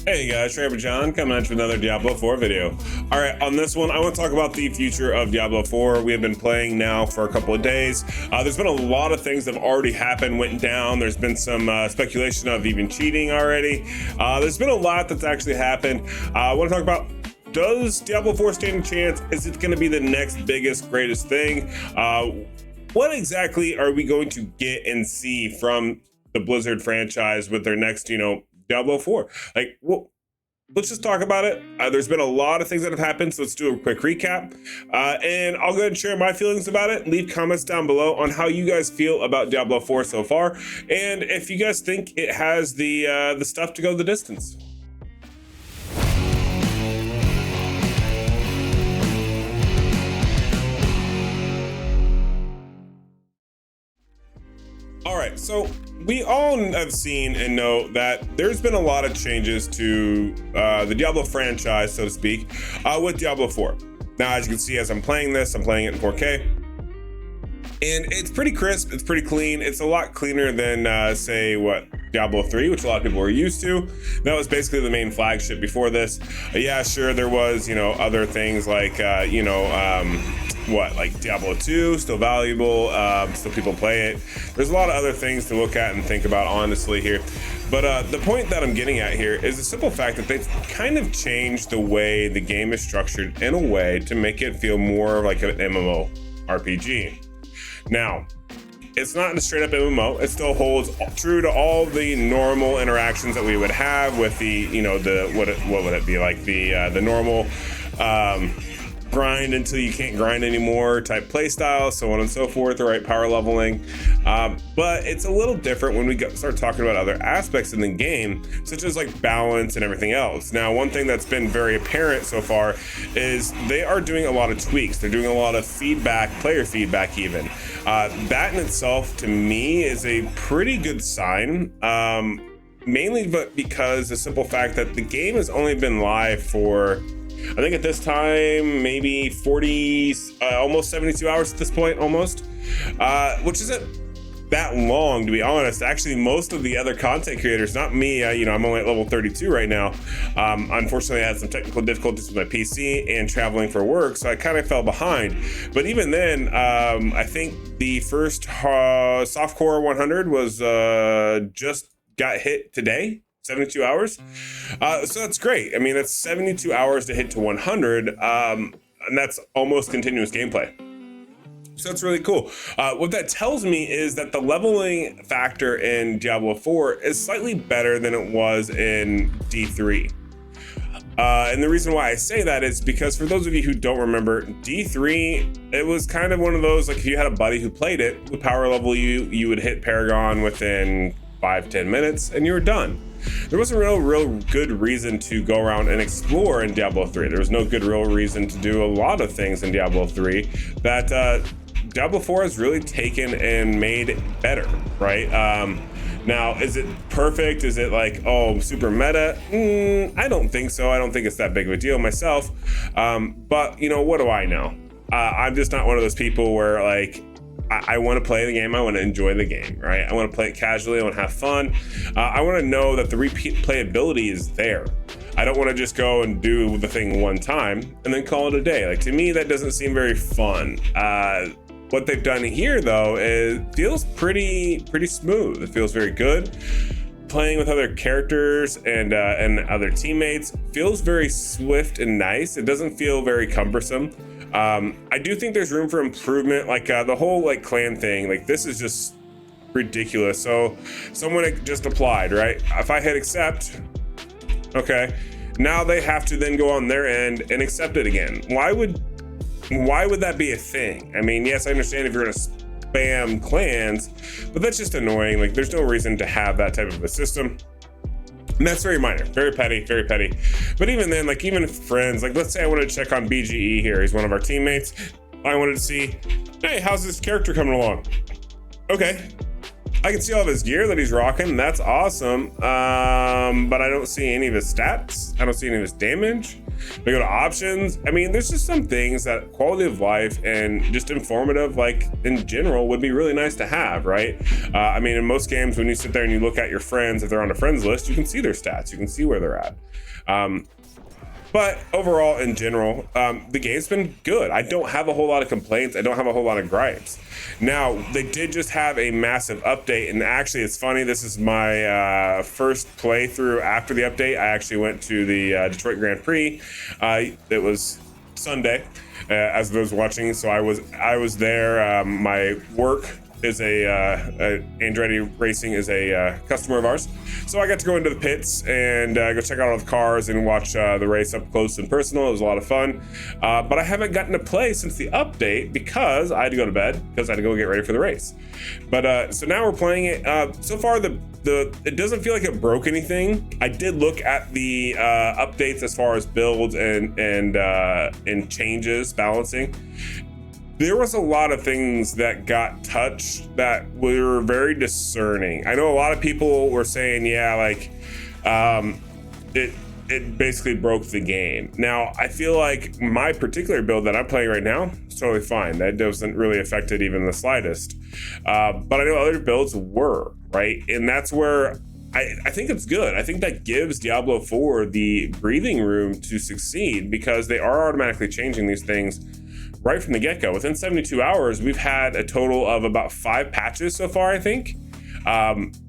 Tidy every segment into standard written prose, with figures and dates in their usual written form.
Hey guys, Trevor John coming at you with another Diablo 4 video. All right, on this one, I want to talk about the future of Diablo 4. We have been playing now for a couple of days. There's been a lot of things that have already happened, went down. There's been some speculation of even cheating already. There's been a lot that's actually happened. I want to talk about, does Diablo 4 stand a chance? Is it going to be the next biggest, greatest thing? What exactly are we going to get and see from the Blizzard franchise with their next, Diablo 4? Like, well, let's just talk about it. There's been a lot of things that have happened, so let's do a quick recap. And I'll go ahead and share my feelings about it. Leave comments down below on how you guys feel about Diablo 4 so far, and if you guys think it has the stuff to go the distance. All right, so we all have seen and know that there's been a lot of changes to the Diablo franchise, so to speak, with Diablo 4. Now, as you can see, as I'm playing this, I'm playing it in 4K. And it's pretty crisp, it's pretty clean. It's a lot cleaner than, say, Diablo 3, which a lot of people were used to. That was basically the main flagship before this. Yeah, sure, there was, other things like, like Diablo 2, still valuable, still people play it. There's a lot of other things to look at and think about, honestly, here. But the point that I'm getting at here is the simple fact that they've kind of changed the way the game is structured in a way to make it feel more like an MMO RPG. Now, it's not a straight up MMO. It still holds true to all the normal interactions that we would have with the, what would it be like, the normal grind until you can't grind anymore type playstyle, so on and so forth, the right power leveling. But it's a little different when we start talking about other aspects in the game, such as like balance and everything else. Now, one thing that's been very apparent so far is they are doing a lot of tweaks. They're doing a lot of feedback, player feedback even. That in itself, to me, is a pretty good sign. Mainly but because the simple fact that the game has only been live for, I think at this time, maybe 40, almost 72 hours at this point, almost, which isn't that long, to be honest. Actually, most of the other content creators, not me, I'm only at level 32 right now. Unfortunately, I had some technical difficulties with my PC and traveling for work, so I kind of fell behind. But even then, I think the first softcore 100 was just got hit today. 72 hours. So that's great. I mean, that's 72 hours to hit to 100. And that's almost continuous gameplay. So that's really cool. What that tells me is that the leveling factor in Diablo 4 is slightly better than it was in D3. And the reason why I say that is because for those of you who don't remember, D3, it was kind of one of those, like if you had a buddy who played it, with power level you would hit Paragon within 5-10 minutes and you were done. There wasn't real good reason to go around and explore in Diablo 3. There was no good real reason to do a lot of things in Diablo 3 that Diablo 4 has really taken and made better, right? Now, is it perfect? Is it like, super meta? I don't think so. I don't think it's that big of a deal myself. But, what do I know? I'm just not one of those people where, like, I want to play the game. I want to enjoy the game, right? I want to play it casually. I want to have fun. I want to know that the repeat playability is there. I don't want to just go and do the thing one time and then call it a day. Like, to me, that doesn't seem very fun. What they've done here, though, is feels pretty smooth. It feels very good. Playing with other characters and other teammates feels very swift and nice. It doesn't feel very cumbersome. I do think there's room for improvement, like the whole like clan thing. Like, this is just ridiculous. So someone just applied, right? If I hit accept, okay, now they have to then go on their end and accept it again. Why would that be a thing? I mean, yes, I understand if you're gonna spam clans, but that's just annoying. Like, there's no reason to have that type of a system. And that's very minor, very petty, very petty. But even then, like, even friends, like, let's say I wanted to check on BGE here. He's one of our teammates. I wanted to see, hey, how's this character coming along? Okay. I can see all of his gear that he's rocking. That's awesome. But I don't see any of his stats. I don't see any of his damage. We go to options. I mean, there's just some things that quality of life and just informative, like in general, would be really nice to have, right? I mean, in most games, when you sit there and you look at your friends, if they're on a friends list, you can see their stats. You can see where they're at. But overall, in general, the game's been good. I don't have a whole lot of complaints. I don't have a whole lot of gripes. Now, they did just have a massive update, and actually, it's funny. This is my first playthrough after the update. I actually went to the Detroit Grand Prix. It was Sunday, as those watching. So I was there. My work is Andretti Racing is a customer of ours. So I got to go into the pits and go check out all the cars and watch the race up close and personal. It was a lot of fun. But I haven't gotten to play since the update because I had to go to bed because I had to go get ready for the race. But so now we're playing it. So far, it doesn't feel like it broke anything. I did look at the updates as far as builds and changes, balancing. There was a lot of things that got touched that were very discerning. I know a lot of people were saying, yeah, like it basically broke the game. Now, I feel like my particular build that I'm playing right now is totally fine. That doesn't really affect it even the slightest. But I know other builds were, right? And that's where I think it's good. I think that gives Diablo 4 the breathing room to succeed because they are automatically changing these things right from the get-go. Within 72 hours, we've had a total of about 5 patches so far, I think.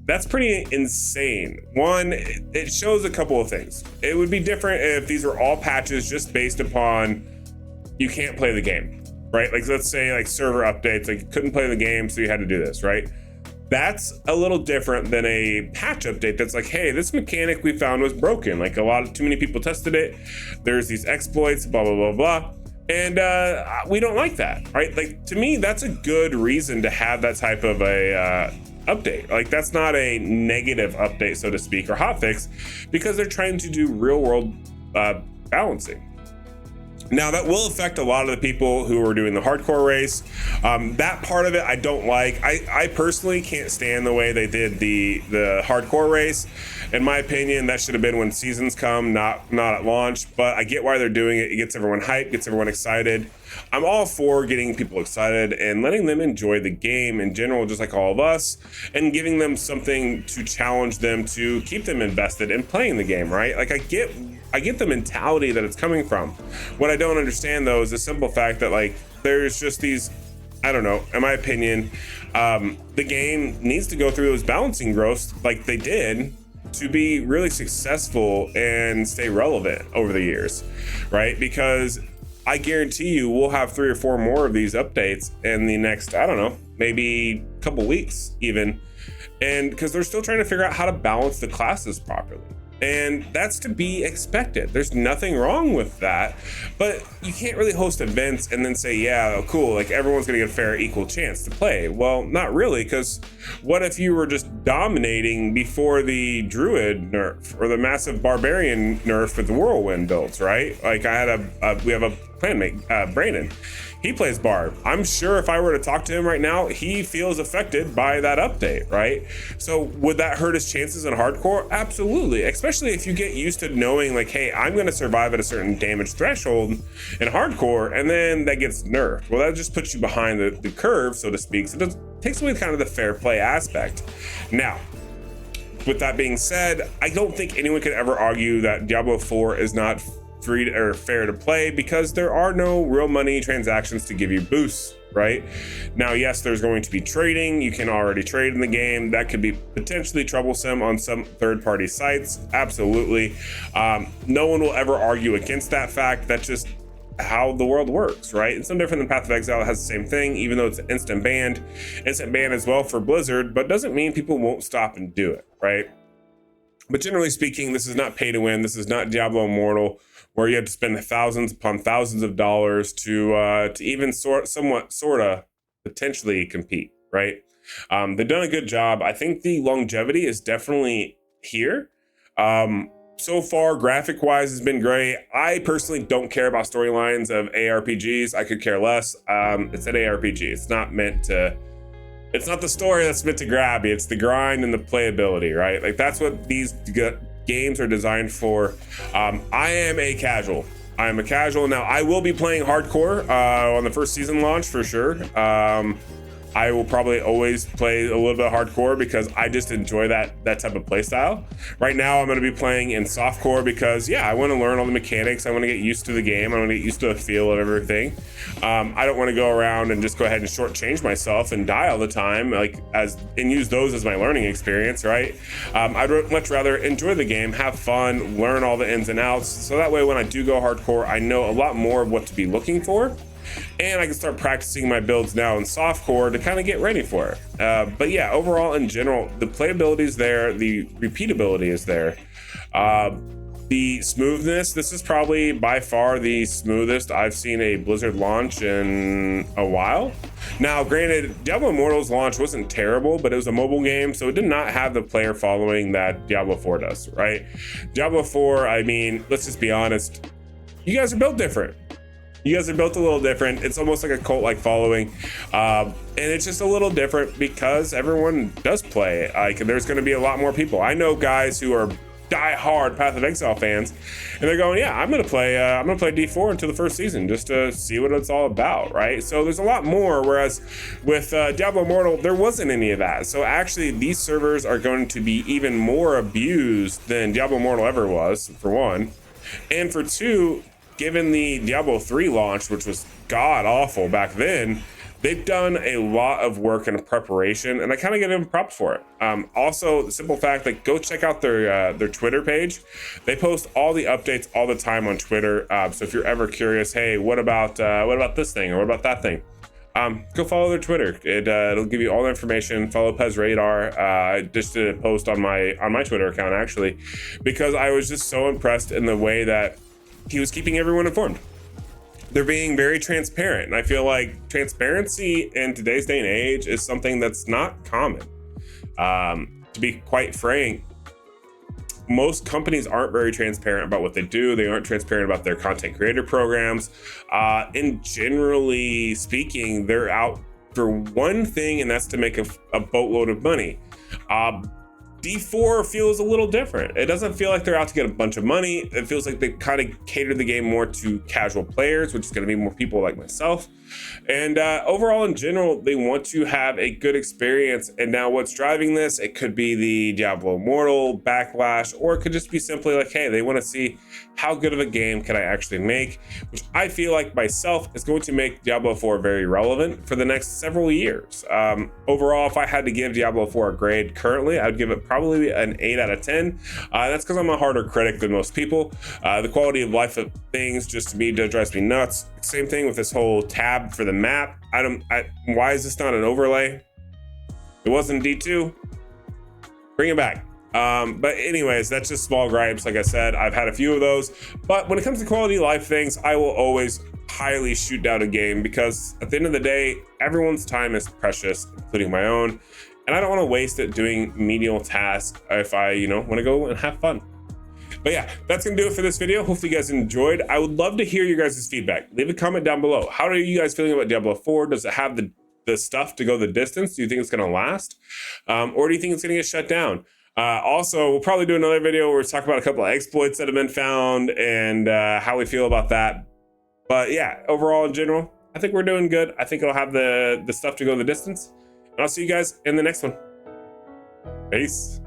That's pretty insane. One, it shows a couple of things. It would be different if these were all patches just based upon you can't play the game, right? Like, let's say like server updates, like you couldn't play the game, so you had to do this, right? That's a little different than a patch update that's like, hey, this mechanic we found was broken. Like too many people tested it. There's these exploits, blah, blah, blah, blah. And we don't like that, right? Like, to me, that's a good reason to have that type of a update. Like, that's not a negative update, so to speak, or hotfix, because they're trying to do real world balancing. Now, that will affect a lot of the people who are doing the hardcore race. That part of it, I don't like. I personally can't stand the way they did the hardcore race. In my opinion, that should have been when seasons come, not at launch. But I get why they're doing it. It gets everyone hyped, gets everyone excited. I'm all for getting people excited and letting them enjoy the game in general, just like all of us, and giving them something to challenge them to keep them invested in playing the game, right? Like, I get the mentality that it's coming from. What I don't understand, though, is the simple fact that, like, there's just these, I don't know, in my opinion, the game needs to go through those balancing growths like they did to be really successful and stay relevant over the years, right? Because I guarantee you we'll have 3 or 4 more of these updates in the next, I don't know, maybe a couple weeks even. And because they're still trying to figure out how to balance the classes properly. And that's to be expected. There's nothing wrong with that, but you can't really host events and then say, yeah, cool, like everyone's gonna get a fair, equal chance to play. Well, not really, because what if you were just dominating before the druid nerf or the massive barbarian nerf with the whirlwind builds, right? Like we have a clanmate, Brandon. He plays Barb. I'm sure if I were to talk to him right now, he feels affected by that update, right? So would that hurt his chances in hardcore? Absolutely, especially if you get used to knowing like, hey, I'm going to survive at a certain damage threshold in hardcore, and then that gets nerfed. Well, that just puts you behind the curve, so to speak. So it takes away kind of the fair play aspect. Now, with that being said, I don't think anyone could ever argue that Diablo 4 is not free or fair to play because there are no real money transactions to give you boosts, right? Now, yes, there's going to be trading. You can already trade in the game. That could be potentially troublesome on some third-party sites. Absolutely. No one will ever argue against that fact. That's just how the world works, right? It's no different than Path of Exile. It has the same thing, even though it's instant ban as well for Blizzard, but doesn't mean people won't stop and do it, right? But generally speaking, this is not pay to win. This is not Diablo Immortal, where you have to spend thousands upon thousands of dollars to even sort of potentially compete, right? They've done a good job. I think the longevity is definitely here. So far, graphic wise, has been great. I personally don't care about storylines of ARPGs. I could care less. It's an ARPG. It's not meant to. It's not the story that's meant to grab you. It's the grind and the playability, right? Like that's what these games are designed for. I am a casual. I am a casual. Now I will be playing hardcore on the first season launch for sure. I will probably always play a little bit of hardcore because I just enjoy that type of play style. Right now, I'm going to be playing in softcore because, yeah, I want to learn all the mechanics. I want to get used to the game. I want to get used to the feel of everything. I don't want to go around and just go ahead and shortchange myself and die all the time, and use those as my learning experience, right? I'd much rather enjoy the game, have fun, learn all the ins and outs. So that way, when I do go hardcore, I know a lot more of what to be looking for. And I can start practicing my builds now in softcore to kind of get ready for it. But yeah, overall, in general, the playability is there, the repeatability is there. The smoothness, this is probably by far the smoothest I've seen a Blizzard launch in a while. Now, granted, Diablo Immortal's launch wasn't terrible, but it was a mobile game, so it did not have the player following that Diablo 4 does, right? Diablo 4, I mean, let's just be honest, you guys are built different. You guys are built a little different. It's almost like a cult-like following. And it's just a little different because everyone does play. Like, there's going to be a lot more people. I know guys who are die-hard Path of Exile fans, and they're going, yeah, I'm going to play D4 until the first season just to see what it's all about, right? So there's a lot more, whereas with Diablo Immortal, there wasn't any of that. So actually, these servers are going to be even more abused than Diablo Immortal ever was, for one. And for two, given the Diablo 3 launch, which was god-awful back then, they've done a lot of work and preparation, and I kind of give them props for it. Also, the simple fact that go check out their Twitter page. They post all the updates all the time on Twitter. So if you're ever curious, hey, what about this thing or what about that thing? Go follow their Twitter. It'll give you all the information. Follow Pez Radar. I just did a post on my Twitter account actually, because I was just so impressed in the way that he was keeping everyone informed. They're being very transparent. And I feel like transparency in today's day and age is something that's not common. To be quite frank, most companies aren't very transparent about what they do. They aren't transparent about their content creator programs. And generally speaking, they're out for one thing, and that's to make a boatload of money. D4 feels a little different. It doesn't feel like they're out to get a bunch of money. It feels like they kind of cater the game more to casual players, which is going to be more people like myself. And overall, in general, they want to have a good experience. And now what's driving this? It could be the Diablo Immortal backlash, or it could just be simply like, hey, they want to see how good of a game can I actually make, which I feel like myself is going to make Diablo 4 very relevant for the next several years. Overall, if I had to give Diablo 4 a grade currently, I'd give it probably an 8 out of 10. That's because I'm a harder critic than most people. The quality of life of things just to me drives me nuts. Same thing with this whole tab for the map. Why is this not an overlay? It wasn't D2. Bring it back. But anyways, that's just small gripes. Like I said, I've had a few of those. But when it comes to quality of life things, I will always highly shoot down a game because at the end of the day, everyone's time is precious, including my own. And I don't want to waste it doing menial tasks if I, want to go and have fun. But yeah, that's going to do it for this video. Hopefully you guys enjoyed. I would love to hear your guys' feedback. Leave a comment down below. How are you guys feeling about Diablo 4? Does it have the stuff to go the distance? Do you think it's going to last? Or do you think it's going to get shut down? Also, we'll probably do another video where we talk about a couple of exploits that have been found and how we feel about that. But yeah, overall in general, I think we're doing good. I think it'll have the stuff to go the distance. And I'll see you guys in the next one. Peace.